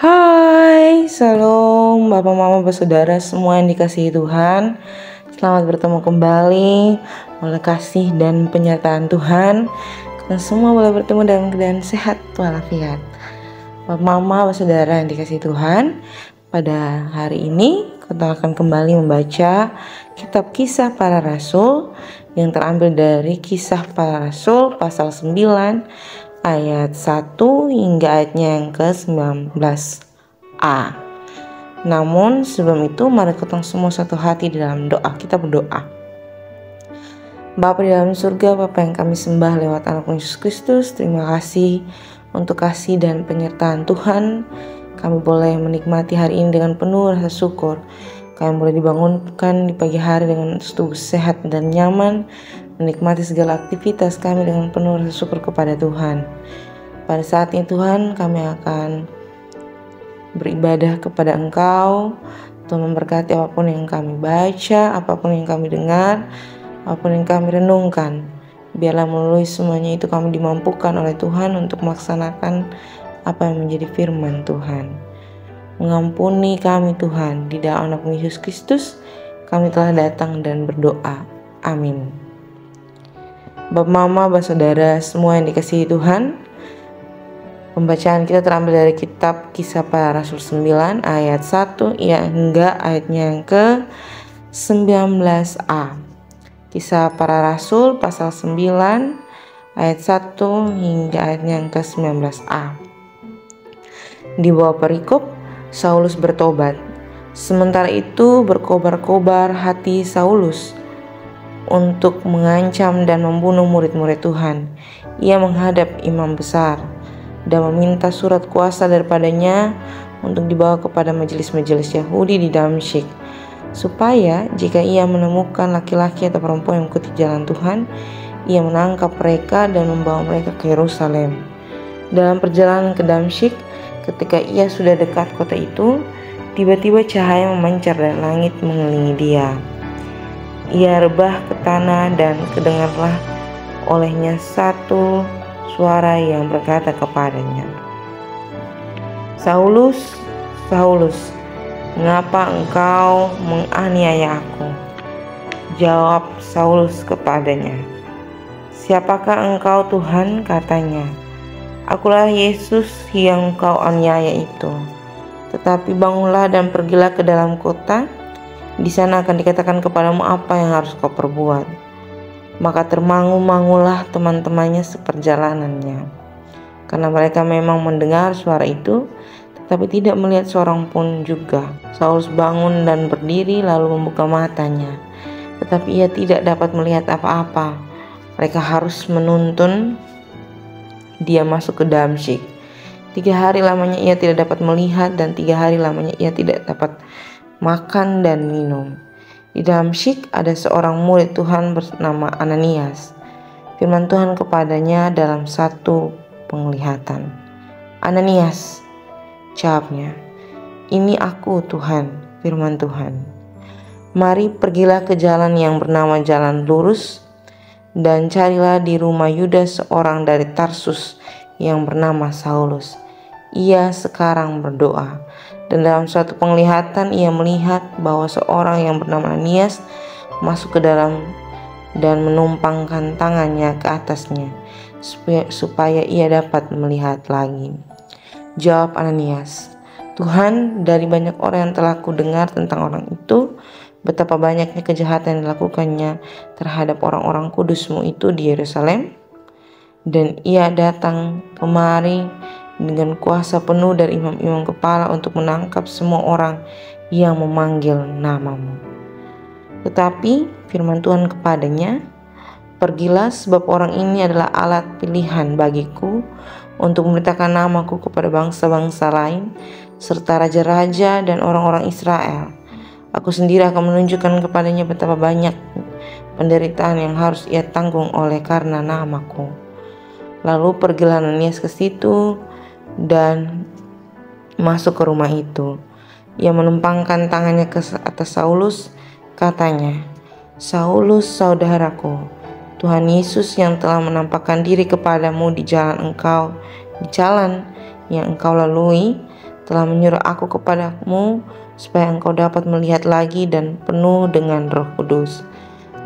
Hai, Shalom Bapak Mama Bersaudara semua yang dikasihi Tuhan. Selamat bertemu kembali oleh kasih dan penyertaan Tuhan. Kita semua boleh bertemu dalam keadaan sehat walafiat. Bapak Mama Bersaudara yang dikasihi Tuhan, pada hari ini kita akan kembali membaca kitab Kisah Para Rasul yang terambil dari Kisah Para Rasul pasal 9 ayat 1 hingga ayatnya yang ke-19a. Namun sebelum itu mari kita semua satu hati di dalam doa. Kita berdoa. Bapa di dalam surga, Bapa yang kami sembah lewat anak Yesus Kristus, terima kasih untuk kasih dan penyertaan Tuhan. Kami boleh menikmati hari ini dengan penuh rasa syukur. Kami boleh dibangunkan di pagi hari dengan tubuh sehat dan nyaman, menikmati segala aktivitas kami dengan penuh rasa syukur kepada Tuhan. Pada saat ini Tuhan, kami akan beribadah kepada Engkau. Tuhan memberkati apapun yang kami baca, apapun yang kami dengar, apapun yang kami renungkan. Biarlah melalui semuanya itu kami dimampukan oleh Tuhan untuk melaksanakan apa yang menjadi firman Tuhan. Mengampuni kami Tuhan, di dalam anak Yesus Kristus kami telah datang dan berdoa. Amin. Bapak Mama, Saudara semua yang dikasihi Tuhan, pembacaan kita terambil dari kitab Kisah Para Rasul 9 ayat 1 hingga ayatnya yang ke-19a. Kisah Para Rasul pasal 9 ayat 1 hingga ayatnya yang ke-19a. Di bawah perikop, Saulus bertobat. Sementara itu berkobar-kobar hati Saulus untuk mengancam dan membunuh murid-murid Tuhan. Ia menghadap imam besar dan meminta surat kuasa daripadanya untuk dibawa kepada majelis-majelis Yahudi di Damsyik, supaya jika ia menemukan laki-laki atau perempuan yang mengikuti jalan Tuhan, ia menangkap mereka dan membawa mereka ke Yerusalem. Dalam perjalanan ke Damsyik, ketika ia sudah dekat kota itu, tiba-tiba cahaya memancar dari langit mengelilingi dia. Ia rebah ke tanah dan kedengarlah olehnya satu suara yang berkata kepadanya, "Saulus, Saulus, mengapa engkau menganiaya aku?" Jawab Saulus kepadanya, "Siapakah engkau Tuhan?" katanya. "Akulah Yesus yang engkau aniaya itu. Tetapi bangunlah dan pergilah ke dalam kota. Di sana akan dikatakan kepadamu apa yang harus kau perbuat." Maka termangu-mangulah teman-temannya seperjalanannya, karena mereka memang mendengar suara itu, tetapi tidak melihat seorang pun juga. Saulus bangun dan berdiri lalu membuka matanya, tetapi ia tidak dapat melihat apa-apa. Mereka harus menuntun dia masuk ke Damsyik. 3 hari lamanya ia tidak dapat melihat, dan 3 hari lamanya ia tidak dapat makan dan minum. Di Damsyik ada seorang murid Tuhan bernama Ananias. Firman Tuhan kepadanya dalam satu penglihatan. "Ananias," jawabnya. "Ini aku Tuhan," firman Tuhan. "Mari pergilah ke jalan yang bernama Jalan Lurus, dan carilah di rumah Yudas seorang dari Tarsus yang bernama Saulus. Ia sekarang berdoa." Dan dalam suatu penglihatan ia melihat bahwa seorang yang bernama Ananias masuk ke dalam dan menumpangkan tangannya ke atasnya supaya ia dapat melihat lagi. Jawab Ananias, "Tuhan, dari banyak orang yang telah kudengar tentang orang itu, betapa banyaknya kejahatan yang dilakukannya terhadap orang-orang kudus-Mu itu di Yerusalem. Dan ia datang kemari dengan kuasa penuh dari imam-imam kepala untuk menangkap semua orang yang memanggil nama-Mu." Tetapi firman Tuhan kepadanya, "Pergilah, sebab orang ini adalah alat pilihan bagiku untuk memberitakan namaku kepada bangsa-bangsa lain, serta raja-raja dan orang-orang Israel. Aku sendiri akan menunjukkan kepadanya betapa banyak penderitaan yang harus ia tanggung oleh karena namaku." Lalu pergilah Ananias ke situ dan masuk ke rumah itu. Ia menumpangkan tangannya ke atas Saulus, katanya, "Saulus, saudaraku, Tuhan Yesus yang telah menampakkan diri kepadamu di jalan yang engkau lalui telah menyuruh aku kepadamu supaya engkau dapat melihat lagi dan penuh dengan Roh Kudus.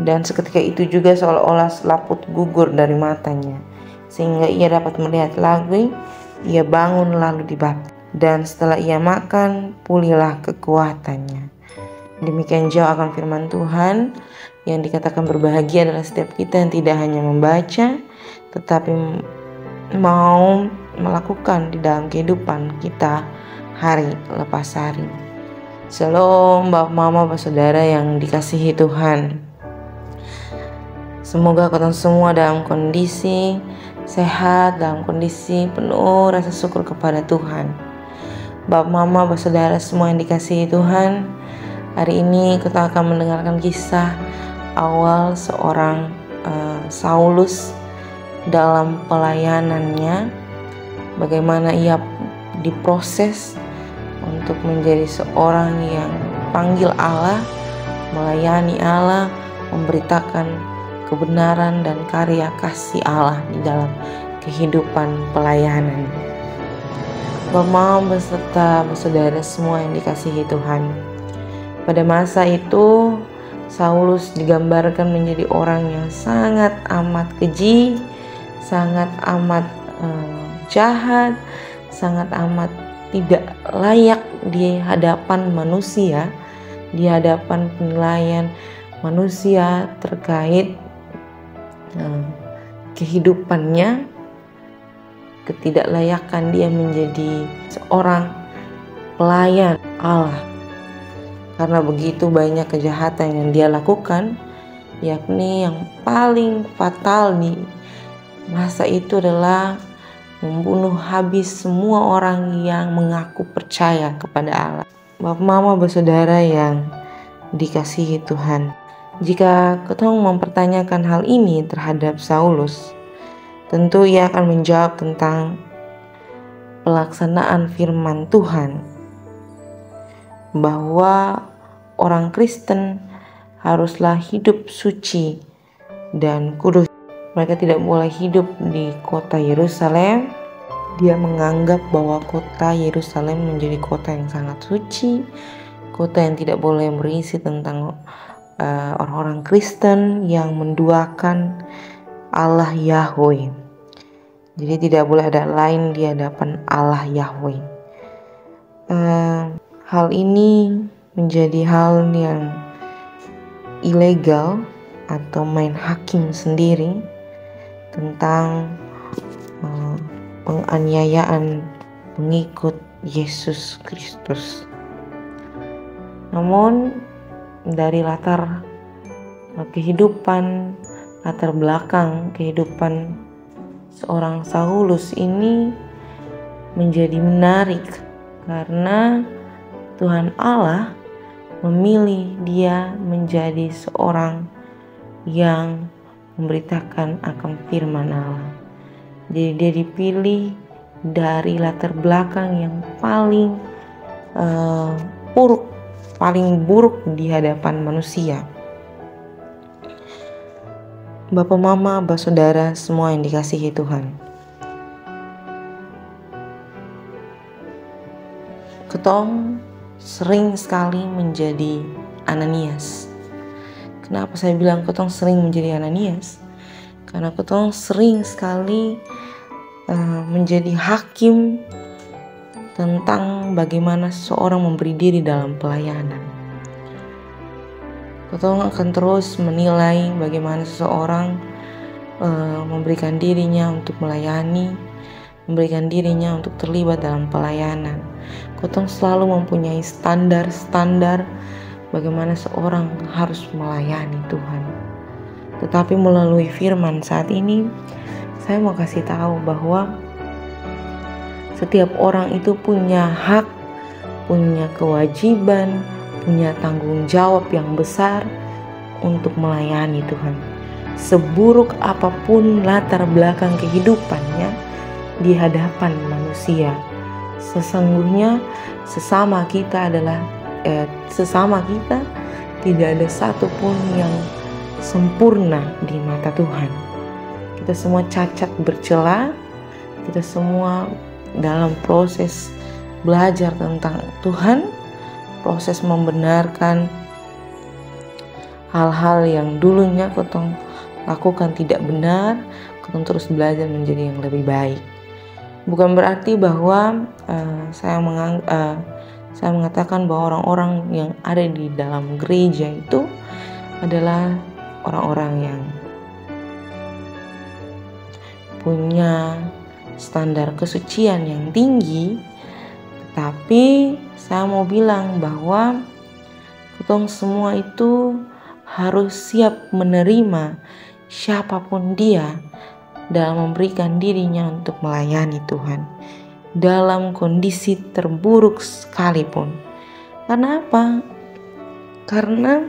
Dan seketika itu juga seolah-olah selaput gugur dari matanya, sehingga ia dapat melihat lagi. Ia bangun lalu dibaptis, dan setelah ia makan, pulihlah kekuatannya. Demikian jauh akan firman Tuhan. Yang dikatakan berbahagia adalah setiap kita yang tidak hanya membaca, tetapi mau melakukan di dalam kehidupan kita hari lepas hari. Shalom Bapak, Mama, Bapak, Saudara yang dikasihi Tuhan. Semoga kita semua dalam kondisi sehat, dalam kondisi penuh rasa syukur kepada Tuhan. Bapak, Mama, Bapak, Saudara semua yang dikasihi Tuhan, hari ini kita akan mendengarkan kisah awal seorang Saulus dalam pelayanannya, bagaimana ia diproses untuk menjadi seorang yang panggil Allah, melayani Allah, memberitakan kebenaran dan karya kasih Allah di dalam kehidupan pelayanan. Bapak beserta saudara semua yang dikasihi Tuhan, pada masa itu Saulus digambarkan menjadi orang yang sangat amat keji, sangat amat jahat, sangat amat tidak layak di hadapan manusia, di hadapan penilaian manusia terkait kehidupannya, ketidaklayakan dia menjadi seorang pelayan Allah. Karena begitu banyak kejahatan yang dia lakukan, yakni yang paling fatal di masa itu adalah membunuh habis semua orang yang mengaku percaya kepada Allah. Bapak, Mama, bersaudara yang dikasihi Tuhan, jika kita mempertanyakan hal ini terhadap Saulus, tentu ia akan menjawab tentang pelaksanaan firman Tuhan, bahwa orang Kristen haruslah hidup suci dan kudus. Mereka tidak boleh hidup di kota Yerusalem. Dia menganggap bahwa kota Yerusalem menjadi kota yang sangat suci, kota yang tidak boleh berisi tentang orang-orang Kristen yang menduakan Allah Yahweh. Jadi tidak boleh ada lain di hadapan Allah Yahweh. Hal ini menjadi hal yang ilegal atau main hakim sendiri tentang penganiayaan pengikut Yesus Kristus. Namun dari latar kehidupan, latar belakang kehidupan seorang Saulus ini menjadi menarik, karena Tuhan Allah memilih dia menjadi seorang yang memberitakan akan firman Allah. Jadi dia dipilih dari latar belakang yang paling buruk di hadapan manusia. Bapak, Mama, Bapak, Saudara semua yang dikasihi Tuhan, ketong sering sekali menjadi Ananias. Kenapa saya bilang ketong sering menjadi Ananias? Karena ketong sering sekali menjadi hakim tentang bagaimana seseorang memberi diri dalam pelayanan. Ketong akan terus menilai bagaimana seseorang memberikan dirinya untuk melayani, memberikan dirinya untuk terlibat dalam pelayanan. Ketong selalu mempunyai standar bagaimana seorang harus melayani Tuhan. Tetapi melalui firman saat ini, saya mau kasih tahu bahwa setiap orang itu punya hak, punya kewajiban, punya tanggung jawab yang besar untuk melayani Tuhan. Seburuk apapun latar belakang kehidupannya di hadapan manusia, sesungguhnya sesama kita tidak ada satupun yang sempurna di mata Tuhan. Kita semua cacat bercela, kita semua dalam proses belajar tentang Tuhan, proses membenarkan hal-hal yang dulunya kotong lakukan tidak benar, kotong terus belajar menjadi yang lebih baik. Bukan berarti bahwa saya mengatakan bahwa orang-orang yang ada di dalam gereja itu adalah orang-orang yang punya standar kesucian yang tinggi, tetapi saya mau bilang bahwa kotong semua itu harus siap menerima siapapun dia dalam memberikan dirinya untuk melayani Tuhan dalam kondisi terburuk sekalipun. Karena apa? Karena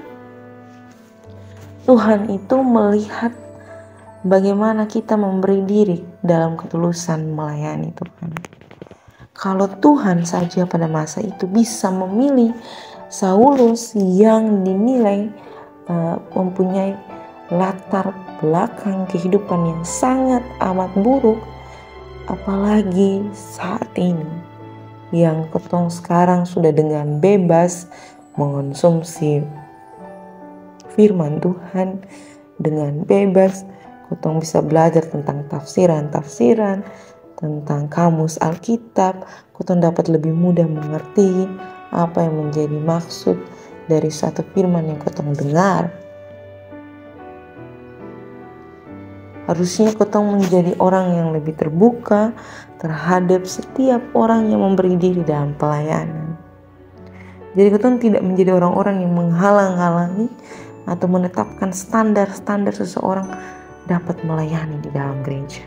Tuhan itu melihat bagaimana kita memberi diri dalam ketulusan melayani Tuhan. Kalau Tuhan saja pada masa itu bisa memilih Saulus yang dinilai mempunyai latar belakang kehidupan yang sangat amat buruk, apalagi saat ini yang kotong sekarang sudah dengan bebas mengonsumsi firman Tuhan, dengan bebas kotong bisa belajar tentang tafsiran-tafsiran, tentang kamus Alkitab, kotong dapat lebih mudah mengerti apa yang menjadi maksud dari satu firman yang kotong dengar. Harusnya kotong menjadi orang yang lebih terbuka terhadap setiap orang yang memberi diri dalam pelayanan. Jadi kotong tidak menjadi orang-orang yang menghalang-halangi atau menetapkan standar-standar seseorang dapat melayani di dalam gereja.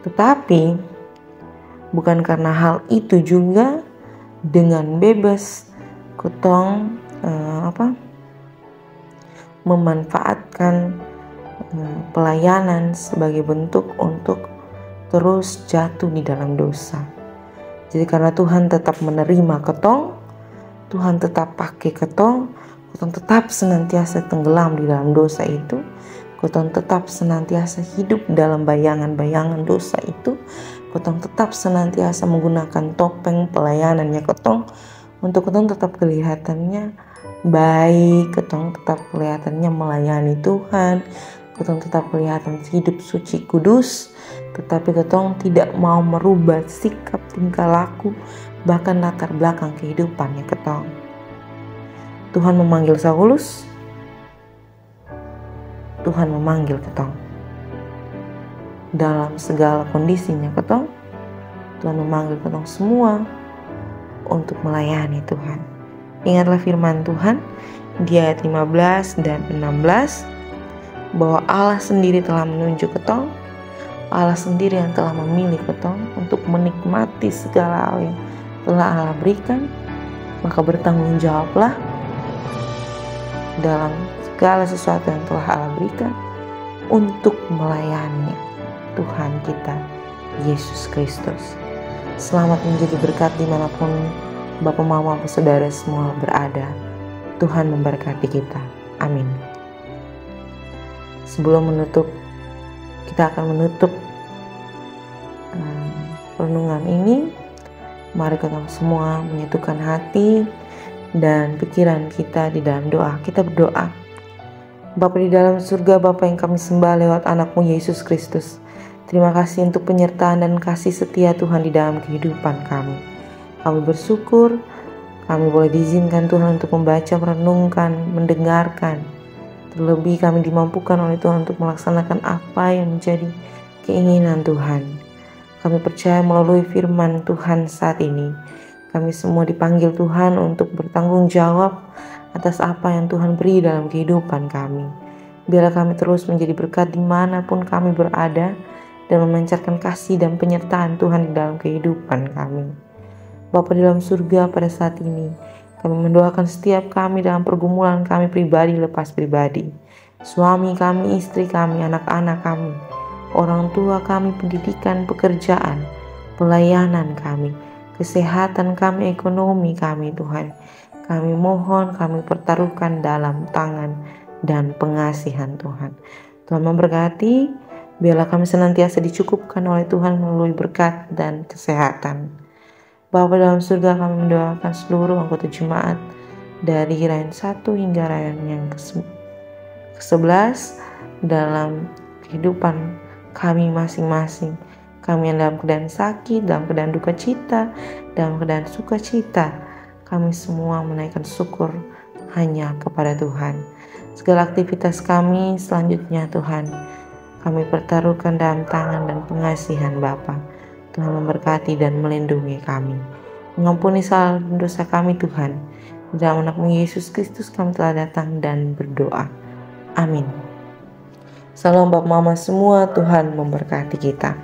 Tetapi bukan karena hal itu juga dengan bebas kotong memanfaatkan pelayanan sebagai bentuk untuk terus jatuh di dalam dosa. Jadi karena Tuhan tetap menerima kotong, Tuhan tetap pakai kotong tetap senantiasa tenggelam di dalam dosa itu, kotong tetap senantiasa hidup dalam bayangan-bayangan dosa itu, kotong tetap senantiasa menggunakan topeng pelayanannya kotong untuk kotong tetap kelihatannya baik, kotong tetap kelihatannya melayani Tuhan, kotong tetap kelihatan hidup suci kudus, tetapi kotong tidak mau merubah sikap tingkah laku bahkan latar belakang kehidupannya kotong. Tuhan memanggil Saulus, Tuhan memanggil kotong dalam segala kondisinya kotong. Tuhan memanggil kotong semua untuk melayani Tuhan. Ingatlah firman Tuhan di ayat 15 dan 16 bahwa Allah sendiri telah menunjuk kotong, Allah sendiri yang telah memilih kotong untuk menikmati segala hal yang telah Allah berikan. Maka bertanggung jawablah dalam segala sesuatu yang telah Allah berikan untuk melayani Tuhan kita Yesus Kristus. Selamat menjadi berkat dimanapun Bapak, Mama, Saudara semua berada. Tuhan memberkati kita. Amin. Sebelum menutup, kita akan menutup renungan ini. Mari kita semua menyatukan hati dan pikiran kita di dalam doa. Kita berdoa. Bapa di dalam surga, Bapa yang kami sembah lewat anakmu Yesus Kristus, terima kasih untuk penyertaan dan kasih setia Tuhan di dalam kehidupan kami. Kami bersyukur kami boleh diizinkan Tuhan untuk membaca, merenungkan, mendengarkan. Terlebih kami dimampukan oleh Tuhan untuk melaksanakan apa yang menjadi keinginan Tuhan. Kami percaya melalui firman Tuhan saat ini, kami semua dipanggil Tuhan untuk bertanggung jawab atas apa yang Tuhan beri dalam kehidupan kami. Biarlah kami terus menjadi berkat dimanapun kami berada dan memancarkan kasih dan penyertaan Tuhan di dalam kehidupan kami. Bapa di dalam surga, pada saat ini kami mendoakan setiap kami dalam pergumulan kami pribadi lepas pribadi, suami kami, istri kami, anak-anak kami, orang tua kami, pendidikan, pekerjaan, pelayanan kami, kesehatan kami, ekonomi kami. Tuhan, kami mohon, kami pertaruhkan dalam tangan dan pengasihan Tuhan. Tuhan memberkati Biarlah kami senantiasa dicukupkan oleh Tuhan melalui berkat dan kesehatan. Bapa dalam surga, kami mendoakan seluruh anggota jemaat dari Rayon 1 hingga Rayon yang ke-11 dalam kehidupan kami masing-masing. Kami yang dalam keadaan sakit, dalam keadaan duka cita, dalam keadaan sukacita, kami semua menaikkan syukur hanya kepada Tuhan. Segala aktivitas kami selanjutnya Tuhan, kami pertaruhkan dalam tangan dan pengasihan Bapa. Tuhan memberkati dan melindungi kami. Mengampuni salah dosa kami Tuhan. Di dalam anak-Mu Yesus Kristus kami telah datang dan berdoa. Amin. Salam Bapak Mama semua, Tuhan memberkati kita.